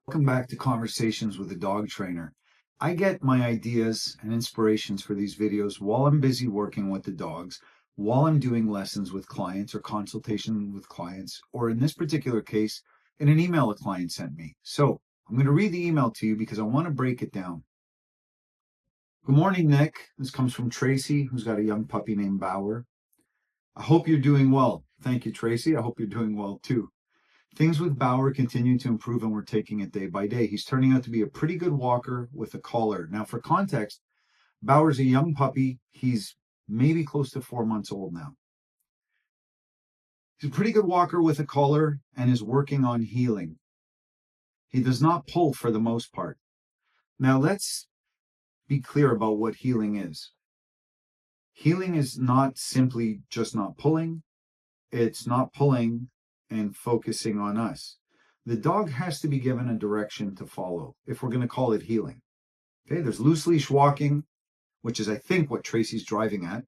Welcome back to Conversations with a Dog Trainer. I get my ideas and inspirations for these videos while I'm busy working with the dogs, while I'm doing lessons with clients or consultation with clients, or in this particular case, in an email a client sent me. So I'm going to read the email to you because I want to break it down. Good morning, Nick. This comes from Tracy, who's got a young puppy named Bauer. I hope you're doing well. Thank you, Tracy. I hope you're doing well too. Things with Bauer continue to improve and we're taking it day by day. He's turning out to be a pretty good walker with a collar. Now, for context, Bauer's a young puppy. He's maybe close to 4 months old now. He's a pretty good walker with a collar and is working on heeling. He does not pull for the most part. Now, let's be clear about what heeling is. Heeling is not simply just not pulling. It's not pulling and focusing on us. The dog has to be given a direction to follow if we're going to call it heeling. Okay, there's loose leash walking, which is I think what Tracy's driving at.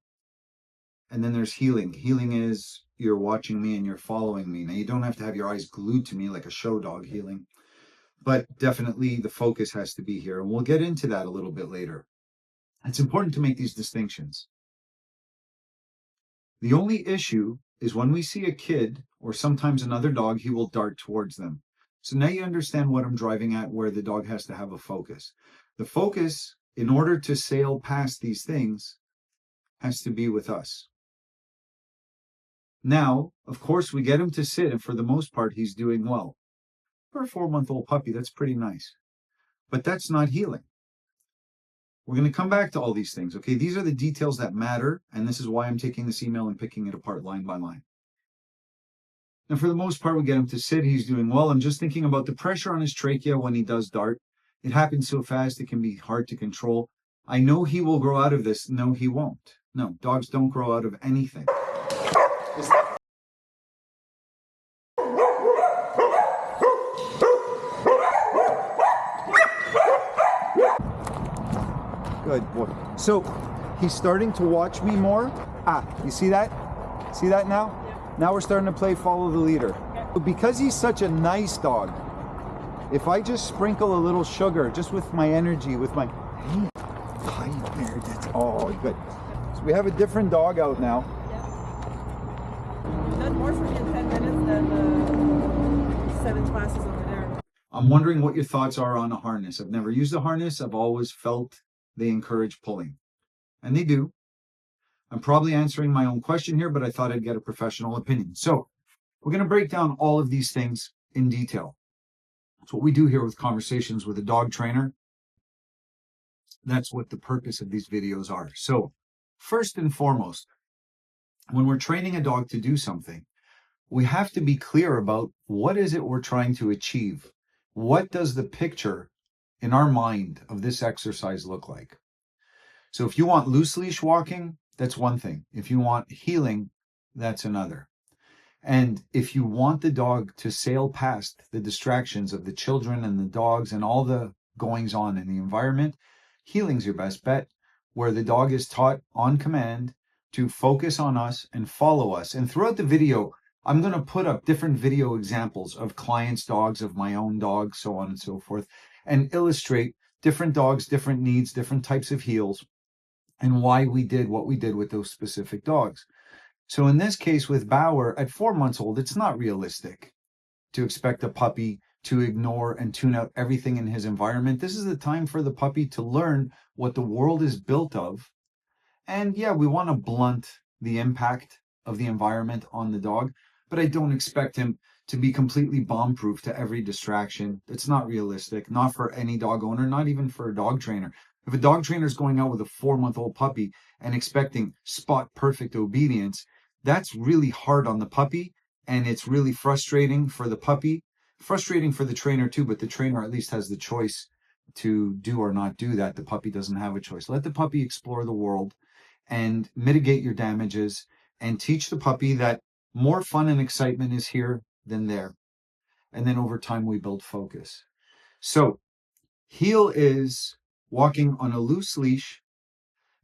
And then there's heeling. Heeling is you're watching me and you're following me. Now you don't have to have your eyes glued to me like a show dog heeling, but definitely the focus has to be here. And we'll get into that a little bit later. It's important to make these distinctions. The only issue is when we see a kid or sometimes another dog, he will dart towards them. So now you understand what I'm driving at, where the dog has to have a focus. The focus, in order to sail past these things, has to be with us. Now, of course, we get him to sit, and for the most part, he's doing well. For a 4-month-old puppy, that's pretty nice. But that's not heeling. We're going to come back to all these things, okay? These are the details that matter, and this is why I'm taking this email and picking it apart line by line. And for the most part, we get him to sit. He's doing well. I'm just thinking about the pressure on his trachea when he does dart. It happens so fast, it can be hard to control. I know he will grow out of this. No, he won't. No, dogs don't grow out of anything. Good boy. So he's starting to watch me more. You see that? See that now? Yeah. Now we're starting to play follow the leader. Okay. Because he's such a nice dog, if I just sprinkle a little sugar, just with my energy, with my, hey, hi there, that's all good. So we have a different dog out now. Yeah. Done more for me in 10 minutes than 7 classes over there. I'm wondering what your thoughts are on a harness. I've never used a harness. I've always felt they encourage pulling. And they do. I'm probably answering my own question here, but I thought I'd get a professional opinion. So we're going to break down all of these things in detail. That's what we do here with Conversations with a Dog Trainer. That's what the purpose of these videos are. So first and foremost, when we're training a dog to do something, we have to be clear about what is it we're trying to achieve. What does the picture in our mind of this exercise look like? So if you want loose leash walking, that's one thing. If you want heeling, that's another. And if you want the dog to sail past the distractions of the children and the dogs and all the goings on in the environment, heeling's your best bet, where the dog is taught on command to focus on us and follow us. And throughout the video, I'm going to put up different video examples of clients' dogs, of my own dogs, so on and so forth, and illustrate different dogs, different needs, different types of heels, and why we did what we did with those specific dogs. So in this case with Bauer, at 4 months old, it's not realistic to expect a puppy to ignore and tune out everything in his environment. This is the time for the puppy to learn what the world is built of. And yeah, we want to blunt the impact of the environment on the dog, but I don't expect him to be completely bomb-proof to every distraction. It's not realistic, not for any dog owner, not even for a dog trainer. If a dog trainer is going out with a 4-month-old puppy and expecting spot perfect obedience, that's really hard on the puppy, and it's really frustrating for the puppy, frustrating for the trainer too, but the trainer at least has the choice to do or not do that. The puppy doesn't have a choice. Let the puppy explore the world and mitigate your damages and teach the puppy that more fun and excitement is here than there. And then over time, we build focus. So heel is walking on a loose leash.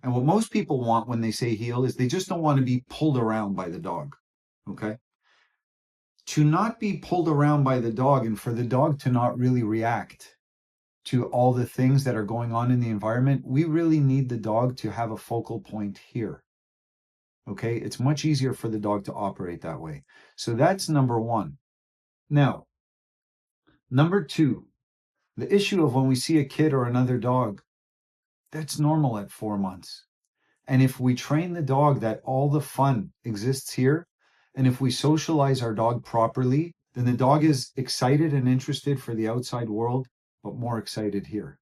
And what most people want when they say heel is they just don't want to be pulled around by the dog. Okay. to not be pulled around by the dog and for the dog to not really react to all the things that are going on in the environment, we really need the dog to have a focal point here. Okay, it's much easier for the dog to operate that way. So that's number one. Now, number two, the issue of when we see a kid or another dog, that's normal at 4 months. And if we train the dog that all the fun exists here, and if we socialize our dog properly, then the dog is excited and interested for the outside world, but more excited here.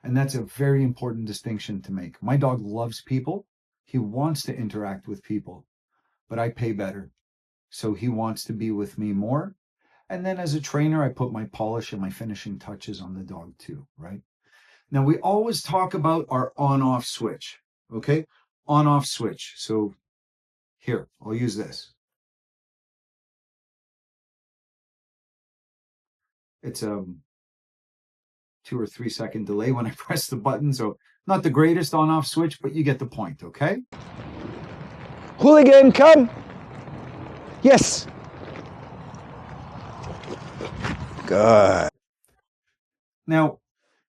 And that's a very important distinction to make. My dog loves people. He wants to interact with people, but I pay better. So he wants to be with me more. And then as a trainer, I put my polish and my finishing touches on the dog too, right? Now, we always talk about our on-off switch, okay? On-off switch. So here, I'll use this. It's a 2 or 3 second delay when I press the button. So not the greatest on-off switch, but you get the point, okay? Hooligan, come! Yes! Good. Now,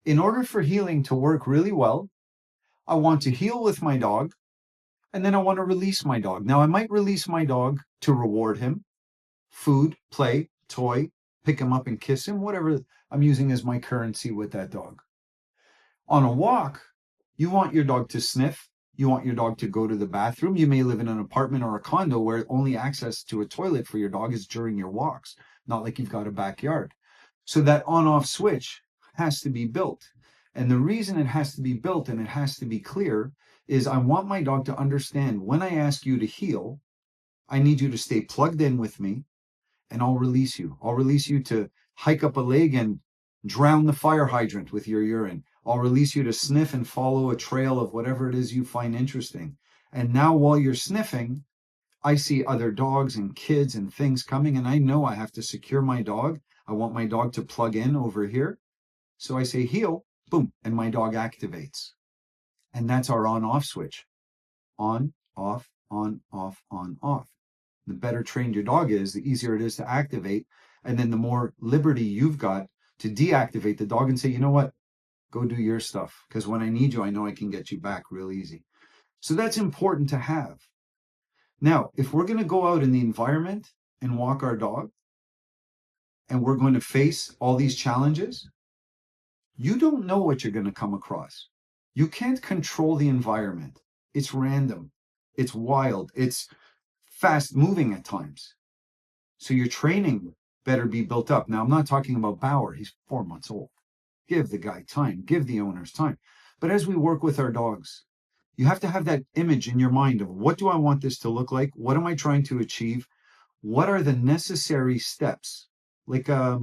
in order for healing to work really well, I want to heal with my dog, and then I want to release my dog. Now, I might release my dog to reward him, food, play, toy, pick him up and kiss him, whatever I'm using as my currency with that dog. On a walk, you want your dog to sniff. You want your dog to go to the bathroom. You may live in an apartment or a condo where only access to a toilet for your dog is during your walks, not like you've got a backyard. So that on-off switch has to be built. And the reason it has to be built and it has to be clear is I want my dog to understand when I ask you to heal, I need you to stay plugged in with me and I'll release you. I'll release you to hike up a leg and drown the fire hydrant with your urine. I'll release you to sniff and follow a trail of whatever it is you find interesting. And now while you're sniffing, I see other dogs and kids and things coming, and I know I have to secure my dog. I want my dog to plug in over here. So I say heal, boom, and my dog activates. And that's our on-off switch. On, off, on, off, on, off. The better trained your dog is, the easier it is to activate. And then the more liberty you've got to deactivate the dog and say, you know what, go do your stuff. Because when I need you, I know I can get you back real easy. So that's important to have. Now, if we're going to go out in the environment and walk our dog, and we're going to face all these challenges, you don't know what you're going to come across. You can't control the environment. It's random. It's wild. It's fast moving at times. So your training better be built up. Now, I'm not talking about Bauer. He's 4 months old. Give the guy time. Give the owners time. But as we work with our dogs, you have to have that image in your mind of what do I want this to look like? What am I trying to achieve? What are the necessary steps? Like a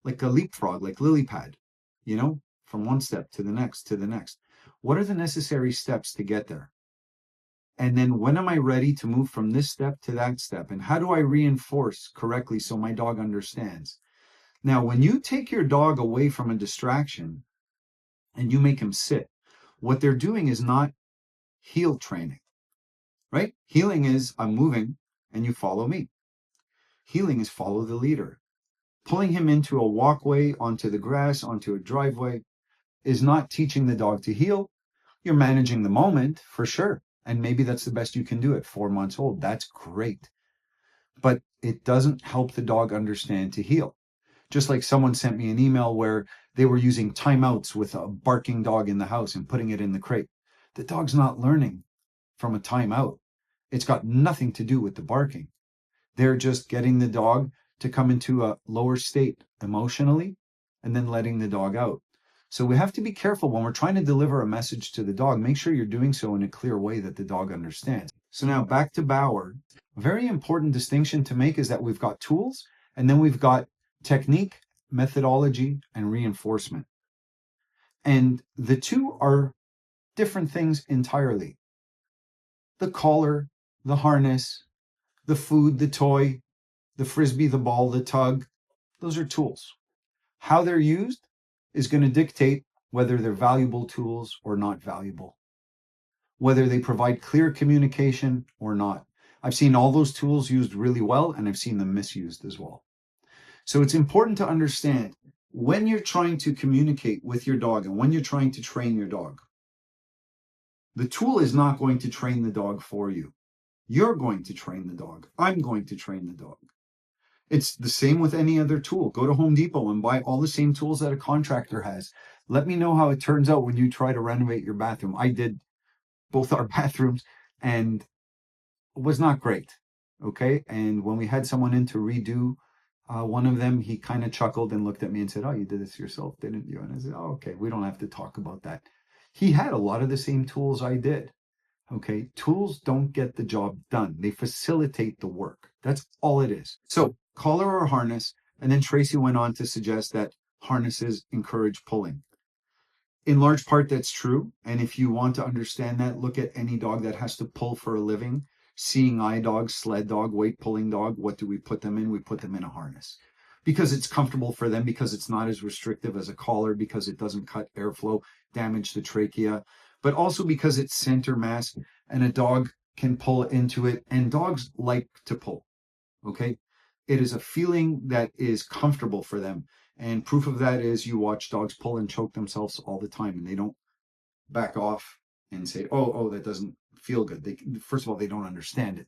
leapfrog, like lily pad, you know, from one step to the next, to the next. What are the necessary steps to get there? And then when am I ready to move from this step to that step? And how do I reinforce correctly so my dog understands? Now, when you take your dog away from a distraction and you make him sit, what they're doing is not heel training, right? Healing is I'm moving and you follow me. Healing is follow the leader. Pulling him into a walkway, onto the grass, onto a driveway is not teaching the dog to heal. You're managing the moment for sure. And maybe that's the best you can do at 4 months old. That's great. But it doesn't help the dog understand to heal. Just like someone sent me an email where they were using timeouts with a barking dog in the house and putting it in the crate. The dog's not learning from a timeout. It's got nothing to do with the barking. They're just getting the dog to come into a lower state emotionally and then letting the dog out. So we have to be careful when we're trying to deliver a message to the dog. Make sure you're doing so in a clear way that the dog understands. So now back to Bauer. A very important distinction to make is that we've got tools and then we've got technique, methodology, and reinforcement. And the two are different things entirely. The collar, the harness, the food, the toy, the frisbee, the ball, the tug, those are tools. How they're used is going to dictate whether they're valuable tools or not valuable, whether they provide clear communication or not, I've seen all those tools used really well, and I've seen them misused as well. So it's important to understand when you're trying to communicate with your dog and when you're trying to train your dog, the tool is not going to train the dog for you. You're going to train the dog. I'm going to train the dog. It's the same with any other tool. Go to Home Depot and buy all the same tools that a contractor has. Let me know how it turns out when you try to renovate your bathroom. I did both our bathrooms, and it was not great. Okay. And when we had someone in to redo one of them, he kind of chuckled and looked at me and said, "Oh, you did this yourself, didn't you?" And I said, "Oh, okay. We don't have to talk about that." He had a lot of the same tools I did. Okay. Tools don't get the job done. They facilitate the work. That's all it is. So collar or harness. And then Tracy went on to suggest that harnesses encourage pulling. In large part, that's true. And if you want to understand that, look at any dog that has to pull for a living. Seeing eye dog, sled dog, weight pulling dog. What do we put them in? We put them in a harness because it's comfortable for them, because it's not as restrictive as a collar, because it doesn't cut airflow, damage the trachea, but also because it's center mass and a dog can pull into it, and dogs like to pull. Okay. It is a feeling that is comfortable for them. And proof of that is you watch dogs pull and choke themselves all the time, and they don't back off and say, oh, that doesn't feel good. First of all, they don't understand it,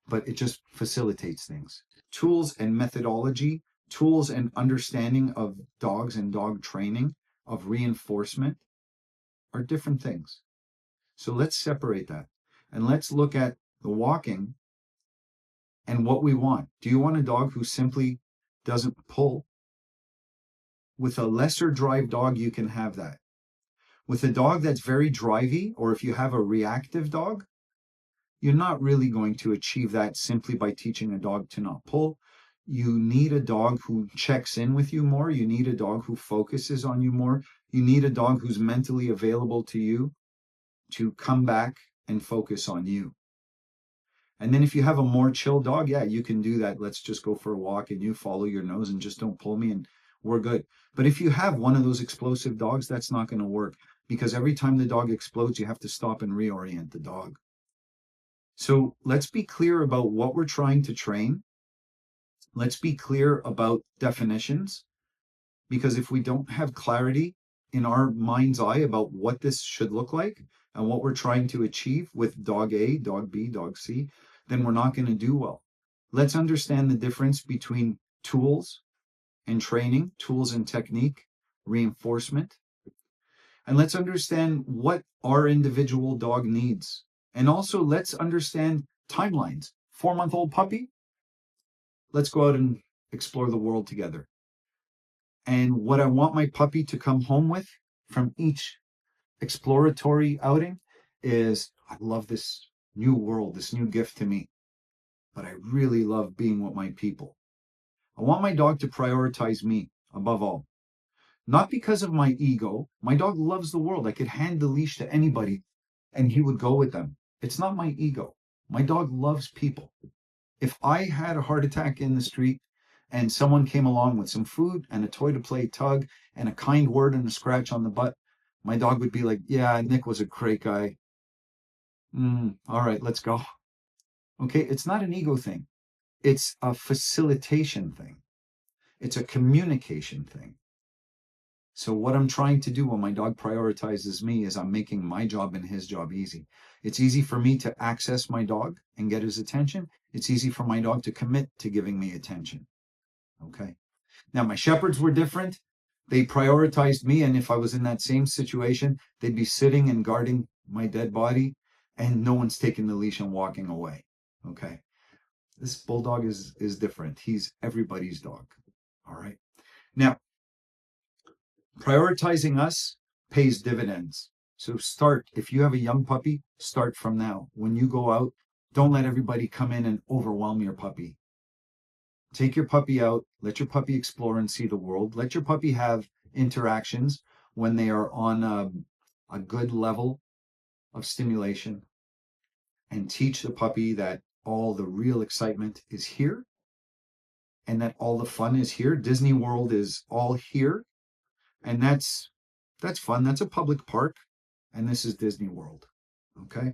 but it just facilitates things. Tools and methodology, tools and understanding of dogs and dog training, of reinforcement, are different things. So let's separate that, and let's look at the walking and what we want. Do you want a dog who simply doesn't pull? With a lesser drive dog, you can have that. With a dog that's very drivey, or if you have a reactive dog, you're not really going to achieve that simply by teaching a dog to not pull. You need a dog who checks in with you more. You need a dog who focuses on you more. You need a dog who's mentally available to you to come back and focus on you. And then if you have a more chill dog, yeah, you can do that. Let's just go for a walk and you follow your nose and just don't pull me and we're good. But if you have one of those explosive dogs, that's not going to work, because every time the dog explodes, you have to stop and reorient the dog. So let's be clear about what we're trying to train. Let's be clear about definitions, because if we don't have clarity in our mind's eye about what this should look like and what we're trying to achieve with dog A, dog B, dog C, then we're not going to do well. Let's understand the difference between tools and training, tools and technique, reinforcement. And let's understand what our individual dog needs. And also let's understand timelines. 4-month-old puppy, let's go out and explore the world together. And what I want my puppy to come home with from each exploratory outing is, I love this new world, this new gift to me, but I really love being with my people. I want my dog to prioritize me above all. Not because of my ego. My dog loves the world. I could hand the leash to anybody and he would go with them. It's not my ego. My dog loves people. If I had a heart attack in the street and someone came along with some food and a toy to play tug and a kind word and a scratch on the butt, my dog would be like, yeah, Nick was a great guy. All right, let's go. Okay, it's not an ego thing. It's a facilitation thing. It's a communication thing. So what I'm trying to do when my dog prioritizes me is I'm making my job and his job easy. It's easy for me to access my dog and get his attention. It's easy for my dog to commit to giving me attention. Okay. Now, my shepherds were different. They prioritized me. And if I was in that same situation, they'd be sitting and guarding my dead body and no one's taking the leash and walking away. Okay. This bulldog is different. He's everybody's dog. All right. Now, prioritizing us pays dividends. So start, if you have a young puppy, start from now. When you go out, don't let everybody come in and overwhelm your puppy. Take your puppy out, let your puppy explore and see the world. Let your puppy have interactions when they are on a good level of stimulation, and teach the puppy that all the real excitement is here and that all the fun is here. Disney World is all here. And that's fun. That's a public park. And this is Disney World. Okay.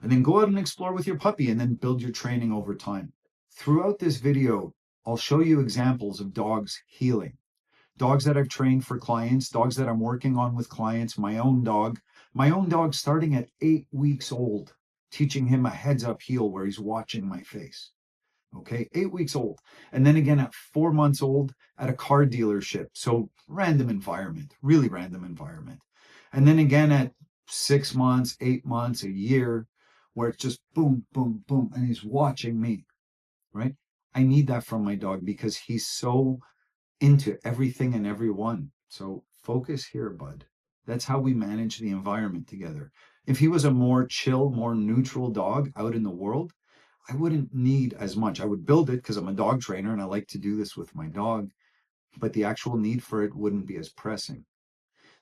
And then go out and explore with your puppy and then build your training over time. Throughout this video, I'll show you examples of dogs healing. Dogs that I've trained for clients, dogs that I'm working on with clients, my own dog starting at 8 weeks old, teaching him a heads up heel where he's watching my face. Okay, 8 weeks old. And then again at 4 months old at a car dealership. So random environment, really random environment. And then again at 6 months, 8 months, a year, where it's just boom, boom, boom, and he's watching me, right? I need that from my dog because he's so into everything and everyone. So focus here, bud. That's how we manage the environment together. If he was a more chill, more neutral dog out in the world, I wouldn't need as much. I would build it because I'm a dog trainer and I like to do this with my dog, but the actual need for it wouldn't be as pressing.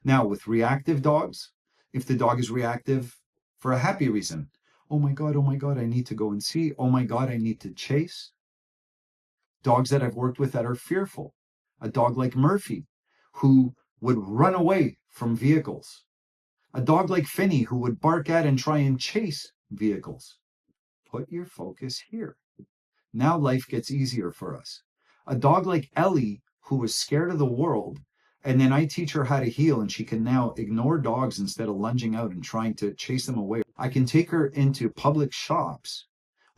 Now, with reactive dogs, if the dog is reactive for a happy reason, oh my God, I need to go and see. Oh my God, I need to chase. Dogs that I've worked with that are fearful. A dog like Murphy, who would run away from vehicles. A dog like Finney, who would bark at and try and chase vehicles. Put your focus here. Now life gets easier for us. A dog like Ellie, who was scared of the world, and then I teach her how to heal, and she can now ignore dogs instead of lunging out and trying to chase them away. I can take her into public shops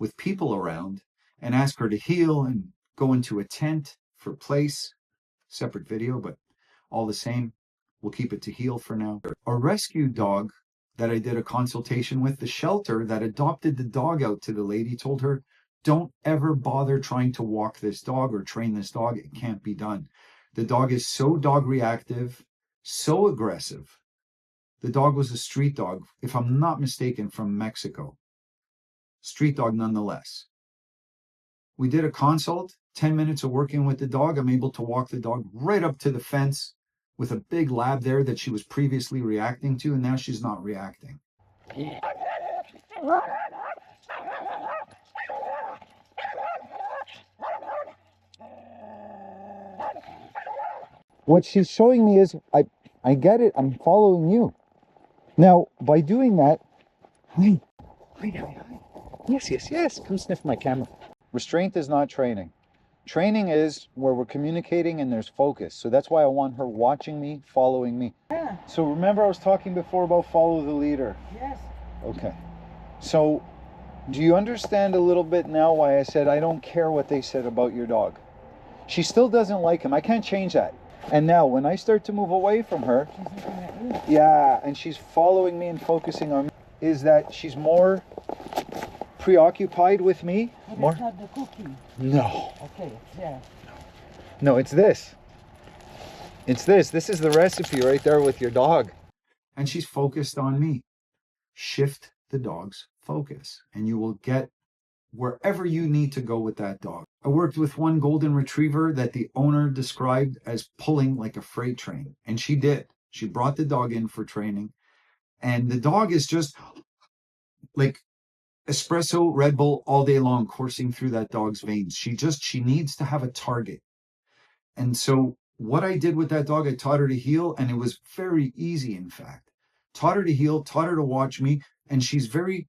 with people around and ask her to heal and go into a tent for place. Separate video, but all the same, we'll keep it to heal for now. A rescue dog that I did a consultation with, the shelter that adopted the dog out to the lady told her, don't ever bother trying to walk this dog or train this dog. It can't be done. The dog is so dog reactive, so aggressive. The dog was a street dog, if I'm not mistaken, from Mexico. Street dog nonetheless. We did a consult, 10 minutes of working with the dog. I'm able to walk the dog right up to the fence with a big lab there that she was previously reacting to, and now she's not reacting. What she's showing me is, I get it, I'm following you. Now, by doing that, hi. Yes, come sniff my camera. Restraint is not training. Training is where we're communicating and there's focus. So that's why I want her watching me, following me. Yeah. So remember I was talking before about follow the leader. Yes. Okay. So do you understand a little bit now why I said I don't care what they said about your dog? She still doesn't like him. I can't change that. And now when I start to move away from her, She's looking at you. yeah, and she's following me and focusing on me, is that she's more preoccupied with me. But More? it's not the cookie. No. Okay, it's there. No, it's this. It's this. This is the recipe right there with your dog. And she's focused on me. Shift the dog's focus, and you will get wherever you need to go with that dog. I worked with one golden retriever that the owner described as pulling like a freight train, and she did. She brought the dog in for training, and the dog is just like espresso Red Bull all day long coursing through that dog's veins. She needs to have a target. And so what I did with that dog, I taught her to heel, and it was very easy, in fact. Taught her to heel, taught her to watch me, and she's very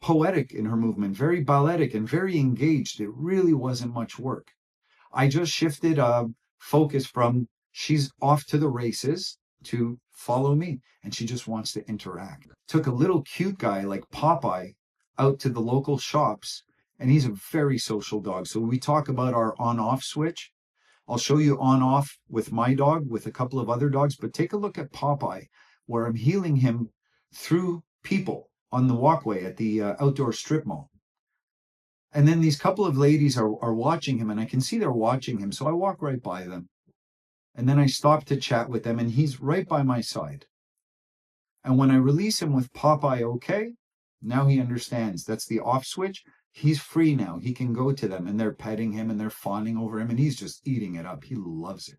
poetic in her movement, very balletic and very engaged. It really wasn't much work. I just shifted focus from she's off to the races to follow me, and she just wants to interact. Took a little cute guy like Popeye out to the local shops, and he's a very social dog. So we talk about our on-off switch. I'll show you on-off with my dog, with a couple of other dogs, but take a look at Popeye, where I'm healing him through people on the walkway at the outdoor strip mall. And then these couple of ladies are watching him, and I can see they're watching him. So I walk right by them. And then I stop to chat with them, and he's right by my side. And when I release him with Popeye, okay, now he understands. That's the off switch. He's free now. He can go to them, and they're petting him, and they're fawning over him, and he's just eating it up. He loves it.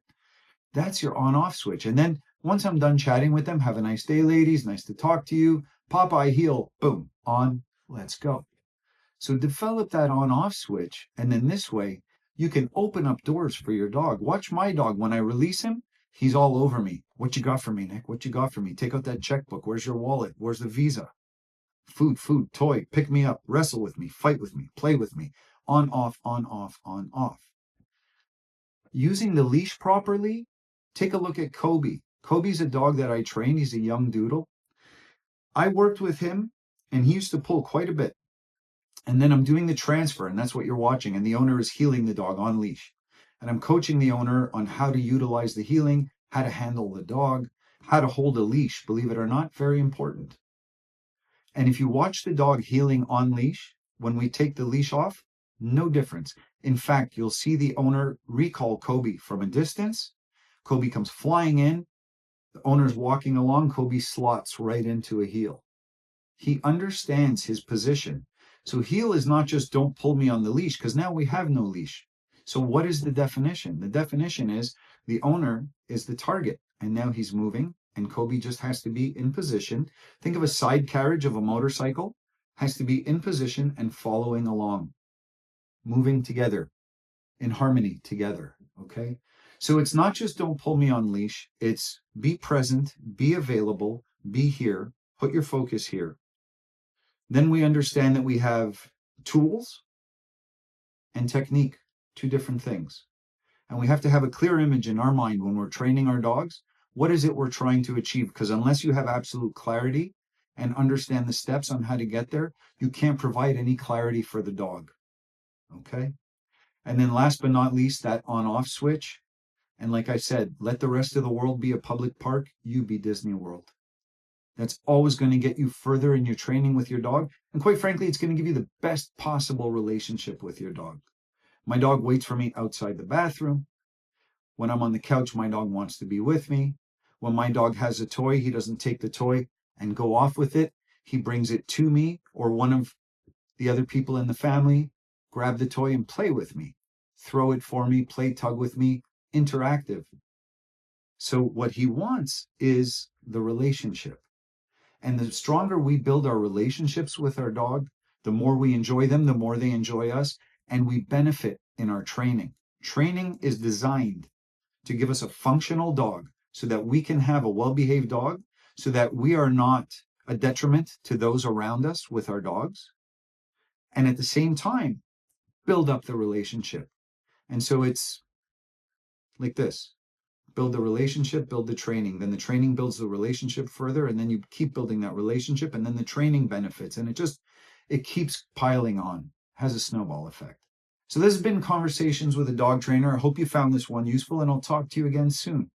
That's your on-off switch. And then once I'm done chatting with them, have a nice day, ladies. Nice to talk to you. Popeye, heel, boom, on, let's go. So develop that on-off switch, and then this way, you can open up doors for your dog. Watch my dog. When I release him, he's all over me. What you got for me, Nick? What you got for me? Take out that checkbook. Where's your wallet? Where's the Visa? food, toy, pick me up, wrestle with me, fight with me, play with me, on, off, on, off, on, off. Using the leash properly, take a look at Kobe. Kobe's a dog that I trained. He's a young doodle. I worked with him and he used to pull quite a bit. And then I'm doing the transfer, and that's what you're watching. And the owner is healing the dog on leash. And I'm coaching the owner on how to utilize the healing, how to handle the dog, how to hold a leash. Believe it or not, very important. And if you watch the dog healing on leash, when we take the leash off, no difference. In fact, you'll see the owner recall Kobe from a distance. Kobe comes flying in. The owner's walking along. Kobe slots right into a heel. He understands his position. So heel is not just don't pull me on the leash, because now we have no leash. So what is the definition? The definition is the owner is the target, and now he's moving, and Kobe just has to be in position. Think of a side carriage of a motorcycle, has to be in position and following along, moving together, in harmony together, okay? So it's not just don't pull me on leash, it's be present, be available, be here, put your focus here. Then we understand that we have tools and technique, two different things. And we have to have a clear image in our mind when we're training our dogs. What is it we're trying to achieve? Because unless you have absolute clarity and understand the steps on how to get there, you can't provide any clarity for the dog. Okay? And then last but not least, that on-off switch. And like I said, let the rest of the world be a public park, you be Disney World. That's always going to get you further in your training with your dog. And quite frankly, it's going to give you the best possible relationship with your dog. My dog waits for me outside the bathroom. When I'm on the couch, my dog wants to be with me. When my dog has a toy, he doesn't take the toy and go off with it. He brings it to me, or one of the other people in the family grab the toy and play with me. Throw it for me, play tug with me, interactive. So what he wants is the relationship. And the stronger we build our relationships with our dog, the more we enjoy them, the more they enjoy us, and we benefit in our training. Training is designed to give us a functional dog so that we can have a well-behaved dog, so that we are not a detriment to those around us with our dogs. And at the same time, build up the relationship. And so it's like this. Build the relationship, build the training. Then the training builds the relationship further, and then you keep building that relationship, and then the training benefits. And it keeps piling on, has a snowball effect. So this has been Conversations with a Dog Trainer. I hope you found this one useful, and I'll talk to you again soon.